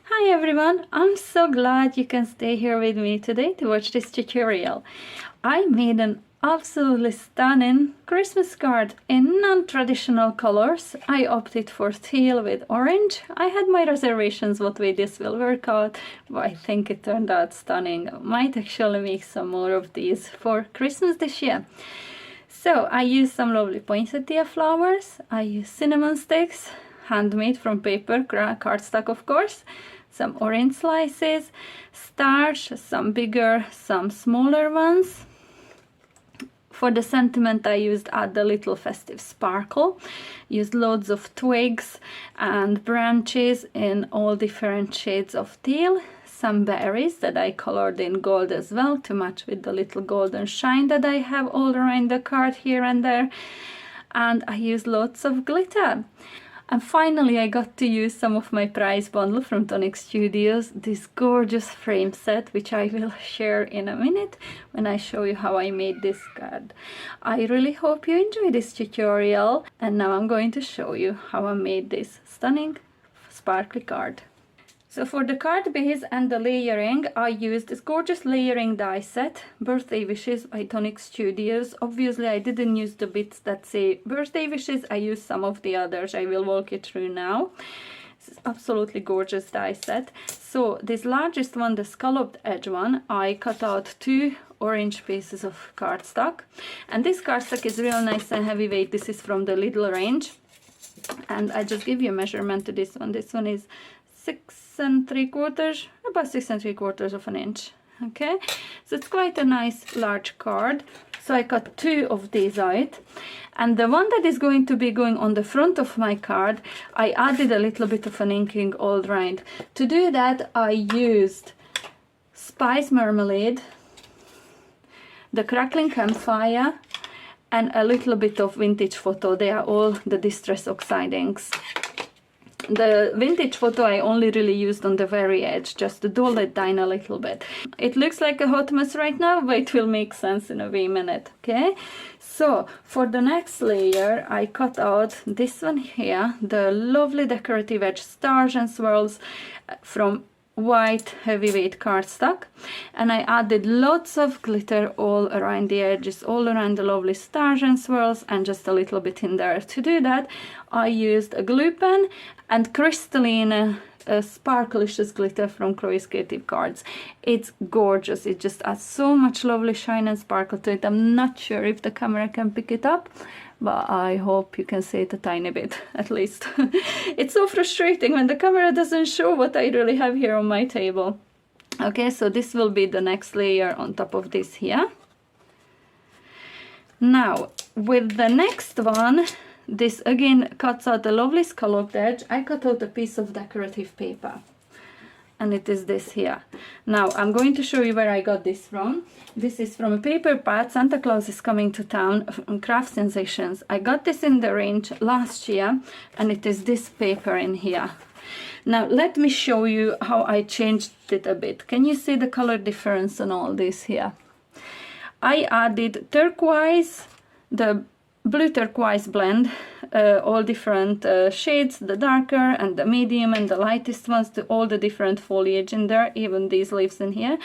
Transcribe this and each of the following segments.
Hi everyone, I'm so glad you can stay here with me today to watch this tutorial. I made an absolutely stunning Christmas card in non-traditional colors. I opted for teal with orange. I had my reservations what way this will work out, but I think it turned out stunning. I might actually make some more of these for Christmas this year. So I used some lovely poinsettia flowers, I used cinnamon sticks, handmade from paper, cardstock of course, some orange slices, stars, some bigger, some smaller ones. For the sentiment I used the little festive sparkle, used loads of twigs and branches in all different shades of teal, some berries that I colored in gold as well to match with the little golden shine that I have all around the card here and there, and I used lots of glitter. And finally I got to use some of my prize bundle from Tonic Studios, this gorgeous frame set, which I will share in a minute when I show you how I made this card. I really hope you enjoy this tutorial, and now I'm going to show you how I made this stunning sparkly card. So for the card base and the layering, I used this gorgeous layering die set, Birthday Wishes by Tonic Studios. Obviously I didn't use the bits that say birthday wishes, I used some of the others. I will walk you through now. This is absolutely gorgeous die set. So this largest one, the scalloped edge one, I cut out 2 orange pieces of cardstock. And this cardstock is real nice and heavyweight. This is from the Lidl range. And I just give you a measurement to this one. This one is 6 3/4, about 6 3/4 of an inch. Okay, so it's quite a nice large card. So I cut 2 of these out, and the one that is going to be going on the front of my card, I added a little bit of an inking all round. To do that I used spice marmalade, the crackling campfire, and a little bit of vintage photo. They are all the distress oxide inks. The vintage photo I only really used on the very edge, just to dull it down a little bit. It looks like a hot mess right now, but it will make sense in a wee minute, okay? So for the next layer, I cut out this one here, the lovely decorative edge stars and swirls from white heavyweight cardstock, and I added lots of glitter all around the edges, all around the lovely stars and swirls, and just a little bit in there. To do that I used a glue pen and crystalline sparklicious glitter from Chloe's Creative Cards. It's gorgeous, it just adds so much lovely shine and sparkle to it. I'm not sure if the camera can pick it up, but I hope you can see it a tiny bit at least. It's so frustrating when the camera doesn't show what I really have here on my table. Okay, so this will be the next layer on top of this here. Now with the next one, this again cuts out the lovely scalloped edge. I cut out a piece of decorative paper, and it is this here. Now I'm going to show you where I got this from. This is from a paper pad, Santa Claus is Coming to Town, from Craft Sensations. I got this in the range last year, and it is this paper in here. Now let me show you how I changed it a bit. Can you see the color difference on all this here? I added turquoise, the blue turquoise blend, all different shades, the darker and the medium and the lightest ones, to all the different foliage in there, even these leaves in here,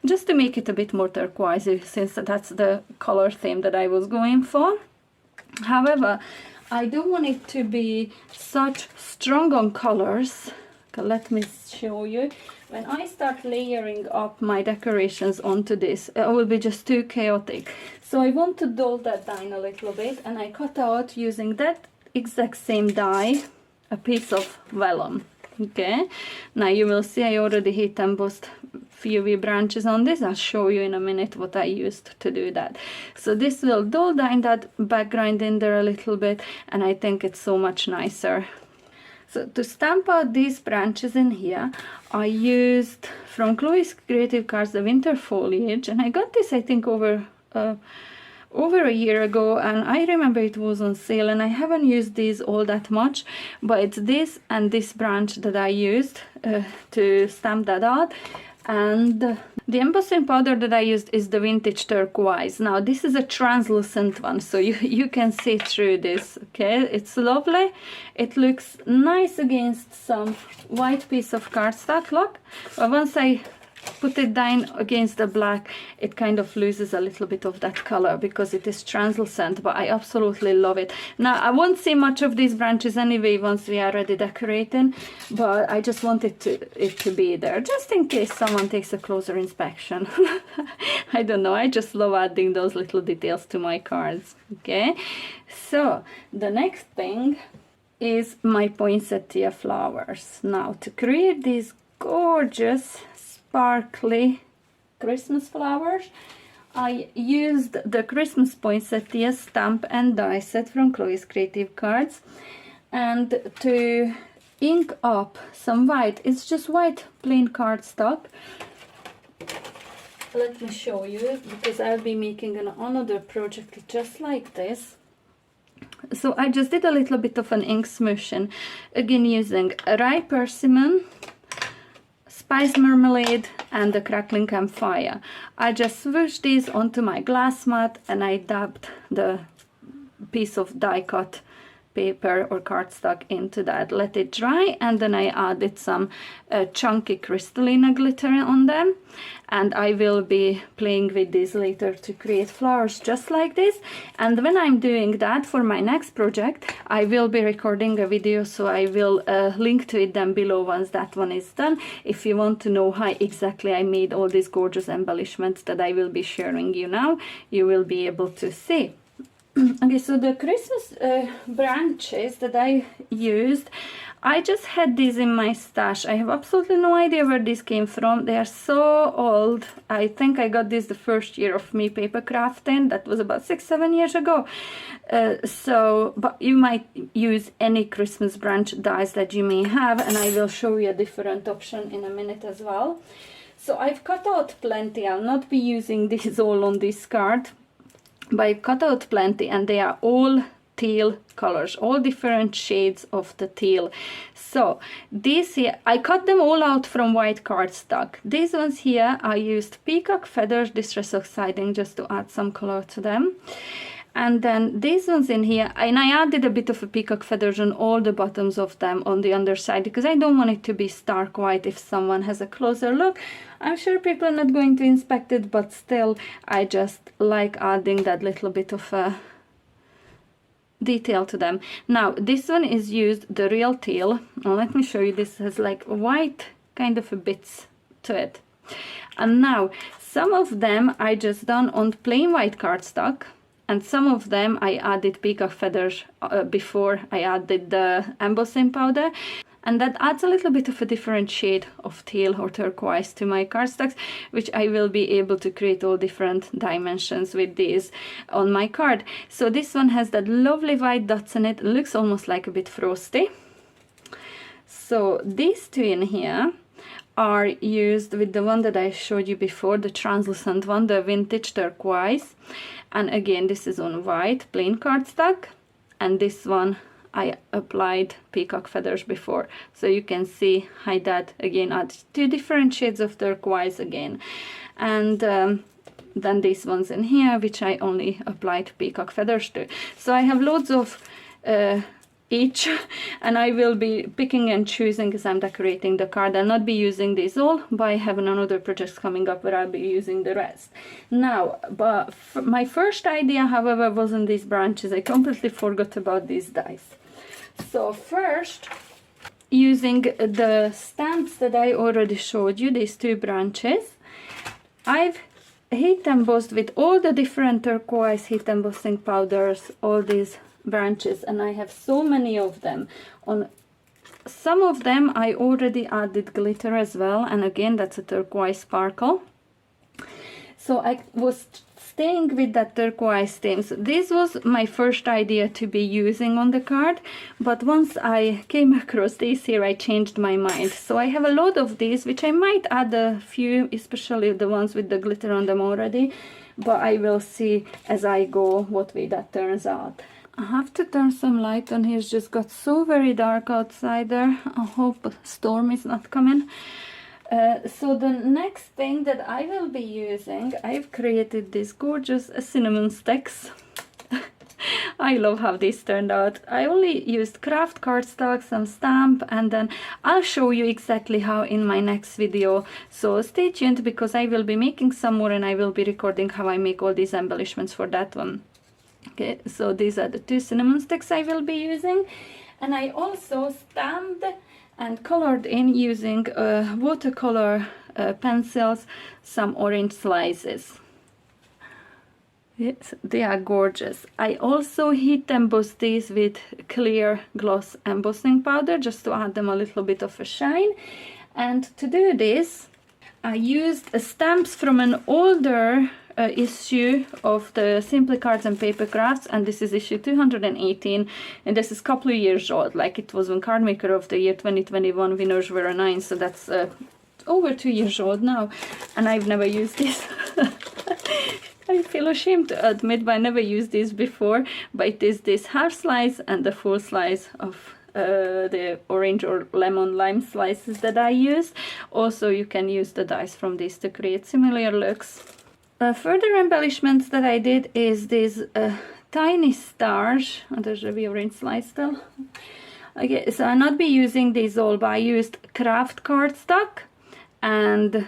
just to make it a bit more turquoisey, since that's the color theme that I was going for. However, I don't want it to be such strong on colors. Okay, let me show you. When I start layering up my decorations onto this, it will be just too chaotic. So I want to dull that down a little bit, and I cut out, using that exact same die, a piece of vellum. Okay, now you will see I already heat embossed few wee branches on this. I'll show you in a minute what I used to do that. So this will dull down that background in there a little bit, and I think it's so much nicer. So to stamp out these branches in here, I used from Chloe's Creative Cards the winter foliage, and I got this I think over a year ago, and I remember it was on sale, and I haven't used these all that much, but it's this and this branch that I used to stamp that out. And the embossing powder that I used is the vintage turquoise. Now this is a translucent one, so you can see through this. Okay, it's lovely. It looks nice against some white piece of cardstock. Look, but once I put it down against the black, it kind of loses a little bit of that color because it is translucent, but I absolutely love it. Now I won't see much of these branches anyway once we are ready decorating, but I just wanted it to be there just in case someone takes a closer inspection. I don't know, I just love adding those little details to my cards. Okay, so the next thing is my poinsettia flowers. Now to create these gorgeous sparkly Christmas flowers, I used the Christmas poinsettia stamp and die set from Chloe's Creative Cards, and to ink up some white, it's just white plain cardstock. Let me show you, because I'll be making another project just like this. So I just did a little bit of an ink smooshing, again using rye persimmon, spice marmalade and the crackling campfire. I just swooshed these onto my glass mat and I dabbed the piece of die cut paper or cardstock into that, let it dry, and then I added some chunky crystalline glitter on them, and I will be playing with these later to create flowers just like this. And when I'm doing that for my next project, I will be recording a video, so I will link to it down below once that one is done, if you want to know how exactly I made all these gorgeous embellishments that I will be sharing you now. You will be able to see. Okay, so the Christmas branches that I used, I just had these in my stash. I have absolutely no idea where these came from. They are so old. I think I got this the first year of me paper crafting. That was about 6-7 years ago. But you might use any Christmas branch dies that you may have, and I will show you a different option in a minute as well. So I've cut out plenty. I'll not be using these all on this card, but I cut out plenty, and they are all teal colors, all different shades of the teal. So these here, I cut them all out from white cardstock. These ones here, I used peacock feathers distress oxiding just to add some color to them. And then these ones in here, and I added a bit of a peacock feathers on all the bottoms of them on the underside, because I don't want it to be stark white if someone has a closer look. I'm sure people are not going to inspect it, but still, I just like adding that little bit of a detail to them. Now, this one is used the real teal. Now, let me show you. This has like white kind of a bits to it. And now, some of them I just done on plain white cardstock, and some of them I added peacock feathers before I added the embossing powder, and that adds a little bit of a different shade of teal or turquoise to my cardstocks, which I will be able to create all different dimensions with these on my card. So this one has that lovely white dots in it. It looks almost like a bit frosty. So these two in here are used with the one that I showed you before, the translucent one, the vintage turquoise. And again, this is on white plain cardstock, and this one I applied peacock feathers before. So you can see how that again adds two different shades of turquoise again. And then these ones in here, which I only applied peacock feathers to. So I have loads of each, and I will be picking and choosing as I'm decorating the card. I'll not be using these all, but I have another project coming up where I'll be using the rest. Now, but my first idea, however, wasn't these branches. I completely forgot about these dies. So first, using the stamps that I already showed you, these two branches, I've heat embossed with all the different turquoise heat embossing powders, all these branches, and I have so many of them. On some of them I already added glitter as well, and again that's a turquoise sparkle. So I was staying with that turquoise theme. So this was my first idea to be using on the card, but once I came across this here, I changed my mind. So I have a lot of these, which I might add a few, especially the ones with the glitter on them already, but I will see as I go what way that turns out. I have to turn some light on here. It's just got so very dark outside there. I hope a storm is not coming. So the next thing that I will be using, I've created these gorgeous cinnamon sticks. I love how these turned out. I only used craft cardstock, some stamp, and then I'll show you exactly how in my next video. So stay tuned, because I will be making some more and I will be recording how I make all these embellishments for that one. Okay, so these are the 2 cinnamon sticks I will be using. And I also stamped and colored in using watercolor pencils, some orange slices. Yes, they are gorgeous. I also heat embossed these with clear gloss embossing powder, just to add them a little bit of a shine. And to do this, I used stamps from an older issue of the Simply Cards and Paper Crafts, and this is issue 218, and this is a couple of years old. Like, it was when Card Maker of the Year 2021 winners were announced, so that's over 2 years old now, and I've never used this. I feel ashamed to admit, but I never used this before. But it is this half slice and the full slice of the orange or lemon lime slices that I used. Also, you can use the dies from this to create similar looks. Further embellishments that I did is these tiny stars. Oh, there's a wee orange slice still. Okay, so I'll not be using these all, but I used craft cardstock and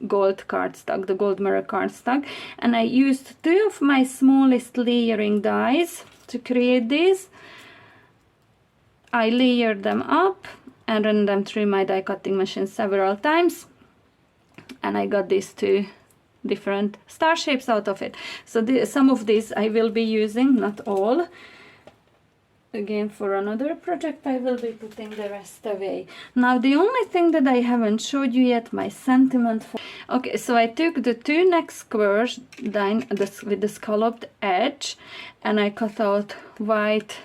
gold cardstock, the gold mirror cardstock, and I used 2 of my smallest layering dies to create these. I layered them up and ran them through my die cutting machine several times, and I got these 2 different star shapes out of it. So some of these I will be using, not all. Again, for another project I will be putting the rest away. Now the only thing that I haven't showed you yet, my sentiment for... Okay, so I took the 2 neck squares down with the scalloped edge, and I cut out white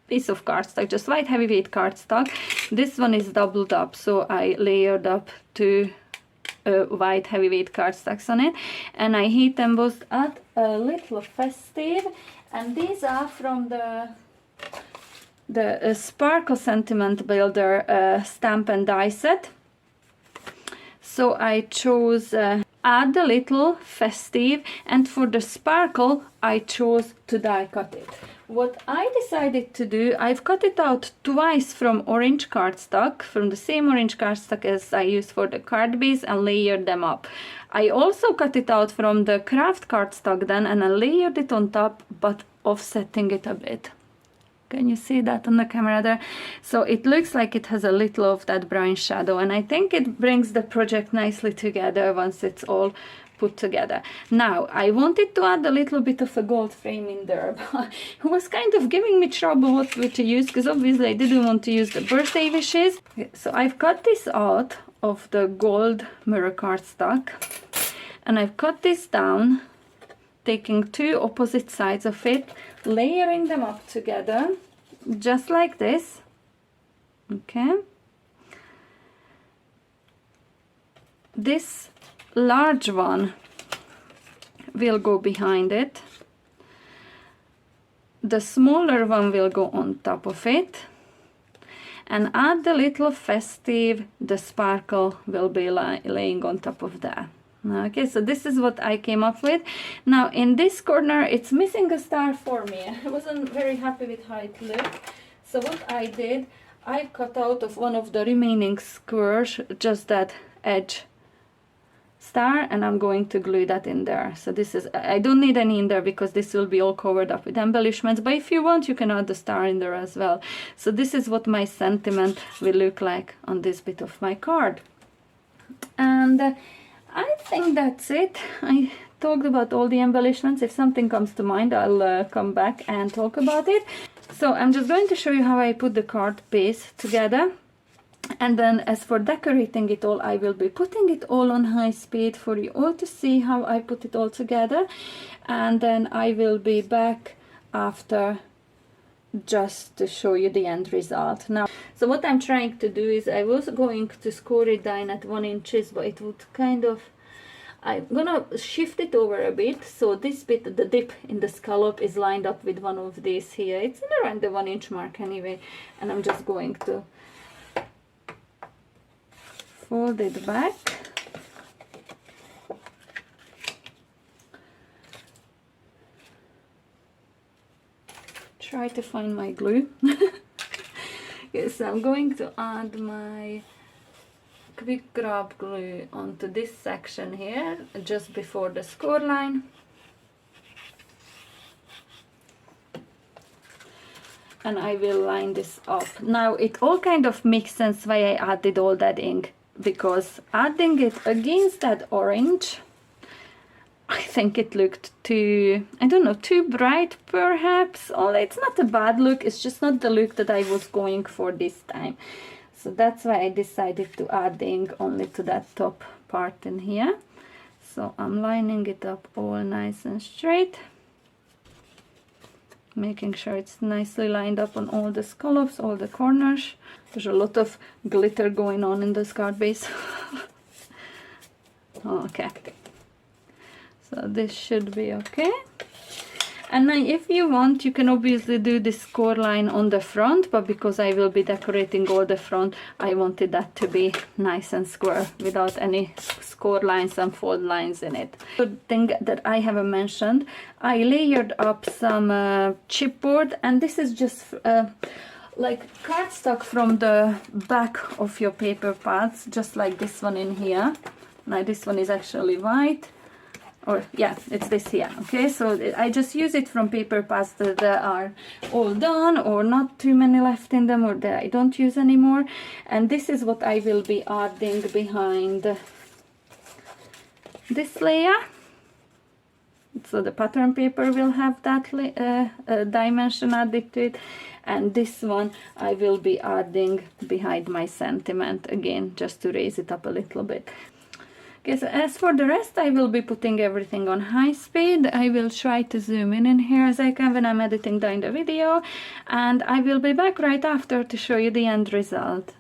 piece of cardstock, just white heavyweight cardstock. This one is doubled up, so I layered up 2 white heavyweight cardstocks on it, and I heat embossed at a little Festive. And these are from the Sparkle Sentiment Builder stamp and die set. So I chose add a little Festive, and for the sparkle I chose to die cut it. What I decided to do, I've cut it out twice from orange cardstock, from the same orange cardstock as I used for the card base, and layered them up. I also cut it out from the craft cardstock then, and I layered it on top, but offsetting it a bit. Can you see that on the camera there? So it looks like it has a little of that brown shadow, and I think it brings the project nicely together once it's all put together. Now, I wanted to add a little bit of a gold frame in there, but it was kind of giving me trouble what to use, because obviously I didn't want to use the birthday wishes. So I've cut this out of the gold mirror cardstock, and I've cut this down, taking 2 opposite sides of it, layering them up together, just like this. Okay. This large one will go behind it. The smaller one will go on top of it. And add the little Festive, the sparkle will be laying on top of that. Okay, so this is what I came up with. Now in this corner it's missing a star for me. I wasn't very happy with how it looked. So what I did, I cut out of one of the remaining squares just that edge star, and I'm going to glue that in there. So this is, I don't need any in there because this will be all covered up with embellishments, but if you want you can add the star in there as well. So this is what my sentiment will look like on this bit of my card. And I think that's it. I talked about all the embellishments. If something comes to mind, I'll come back and talk about it. So I'm just going to show you how I put the card base together. And then as for decorating it all, I will be putting it all on high speed for you all to see how I put it all together. And then I will be back after just to show you the end result. Now, so what I'm trying to do is, I was going to score it down at 1 inch, but it would kind of, I'm gonna shift it over a bit, so this bit, the dip in the scallop, is lined up with one of these here. It's around the 1 inch mark anyway, and I'm just going to fold it back. Try to find my glue. Yes, I'm going to add my quick grab glue onto this section here, just before the score line. And I will line this up. Now it all kind of makes sense why I added all that ink, because adding it against that orange, I think it looked too, I don't know, too bright perhaps. Oh, it's not a bad look, it's just not the look that I was going for this time. So that's why I decided to add the ink only to that top part in here. So I'm lining it up all nice and straight, making sure it's nicely lined up on all the scallops, all the corners. There's a lot of glitter going on in this card base. Okay, so this should be okay. And now if you want, you can obviously do the score line on the front, but because I will be decorating all the front, I wanted that to be nice and square without any score lines and fold lines in it. Good thing that I haven't mentioned, I layered up some chipboard, and this is just like cardstock from the back of your paper pads, just like this one in here. Now this one is actually white. Or yeah, it's this here. Okay, so I just use it from paper pads that are all done or not too many left in them, or that I don't use anymore. And this is what I will be adding behind this layer. So the pattern paper will have that dimension added to it, and this one I will be adding behind my sentiment again, just to raise it up a little bit. Okay, so as for the rest, I will be putting everything on high speed. I will try to zoom in here as I can when I'm editing down the video, and I will be back right after to show you the end result.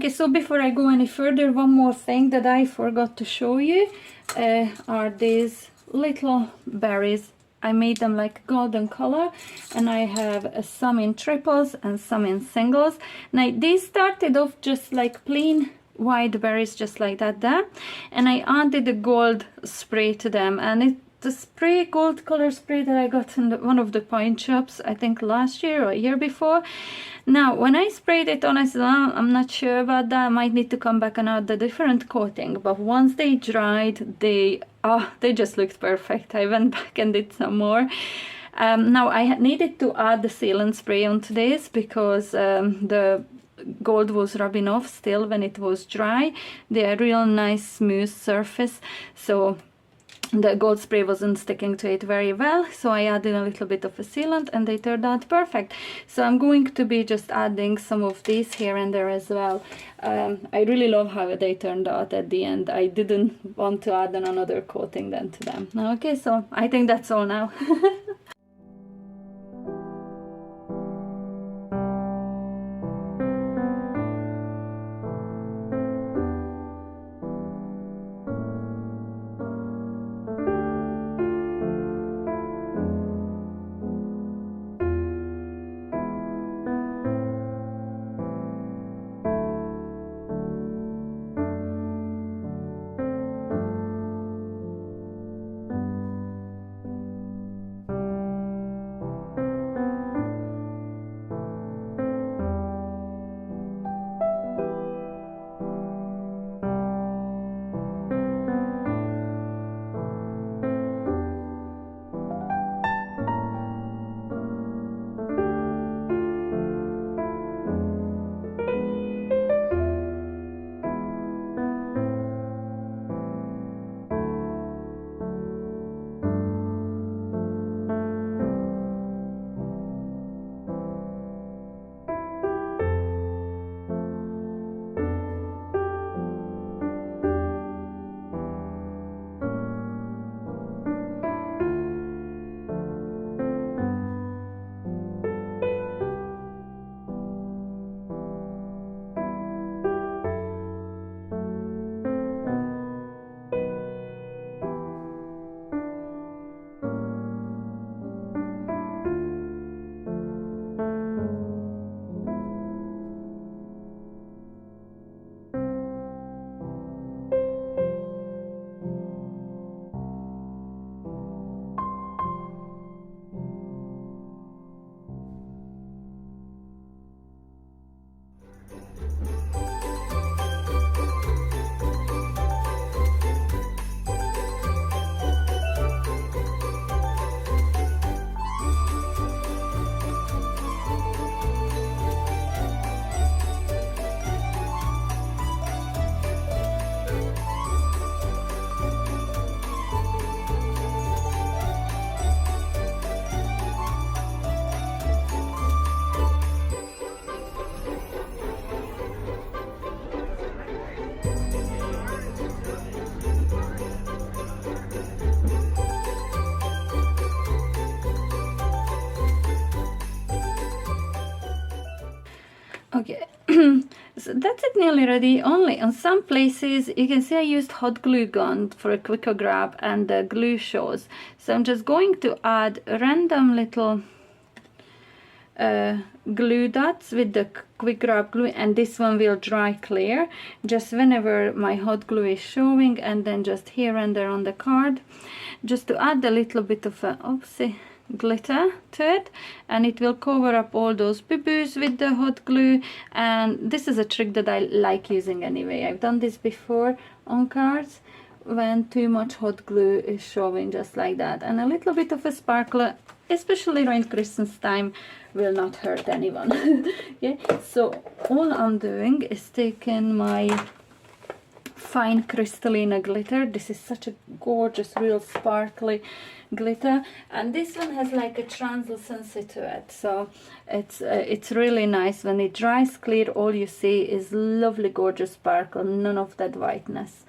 Okay, so before I go any further, one more thing that I forgot to show you are these little berries. I made them like golden color, and I have some in triples and some in singles. Now these started off just like plain white berries, just like that there, and I added a gold spray to them, and the spray, gold color spray that I got in one of the paint shops, I think last year or a year before. Now when I sprayed it on, I said, oh, I'm not sure about that, I might need to come back and add a different coating. But once they dried, they just looked perfect. I went back and did some more. Now I needed to add the sealant spray onto this because the gold was rubbing off still when it was dry. They are real nice smooth surface, so the gold spray wasn't sticking to it very well, so I added a little bit of a sealant and they turned out perfect. So I'm going to be just adding some of these here and there as well. I really love how they turned out at the end. I didn't want to add another coating then to them. Okay, so I think that's all now. Okay, so that's it, nearly ready. Only on some places you can see I used hot glue gun for a quicker grab and the glue shows. So I'm just going to add random little glue dots with the quick grab glue, and this one will dry clear just whenever my hot glue is showing, and then just here and there on the card, just to add a little bit of a glitter to it, and it will cover up all those boo-boos with the hot glue. And this is a trick that I like using anyway. I've done this before on cards when too much hot glue is showing, just like that, and a little bit of a sparkler, especially around Christmas time, will not hurt anyone. Yeah, so all I'm doing is taking my fine crystalline glitter. This is such a gorgeous, real sparkly glitter, and this one has like a translucency to it, so it's really nice. When it dries clear, all you see is lovely, gorgeous sparkle, none of that whiteness.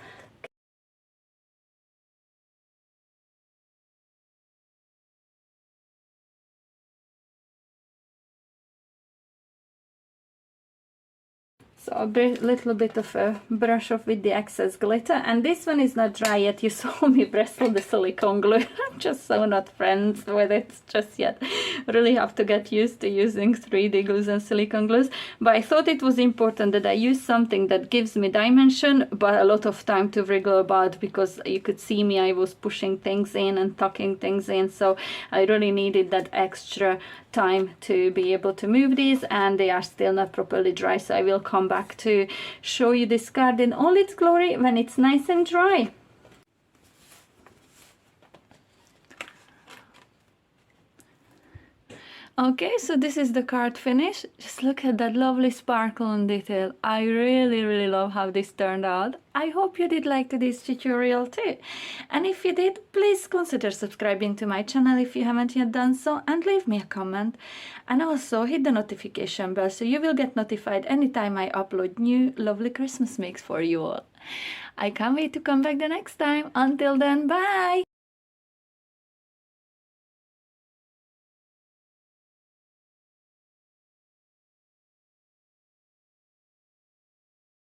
So a little bit of a brush off with the excess glitter. And this one is not dry yet. You saw me bristle the silicone glue. I'm just so not friends with it just yet. Really have to get used to using 3D glues and silicone glues. But I thought it was important that I use something that gives me dimension, but a lot of time to wriggle about, because you could see me, I was pushing things in and tucking things in. So I really needed that extra time to be able to move these, and they are still not properly dry. So I will come back to show you this card in all its glory when it's nice and dry. Okay, so this is the card finish. Just look at that lovely sparkle and detail. I really love how this turned out. I hope you did like today's tutorial too. And if you did, please consider subscribing to my channel if you haven't yet done so, and leave me a comment. And also hit the notification bell so you will get notified anytime I upload new lovely Christmas makes for you all. I can't wait to come back the next time. Until then, bye!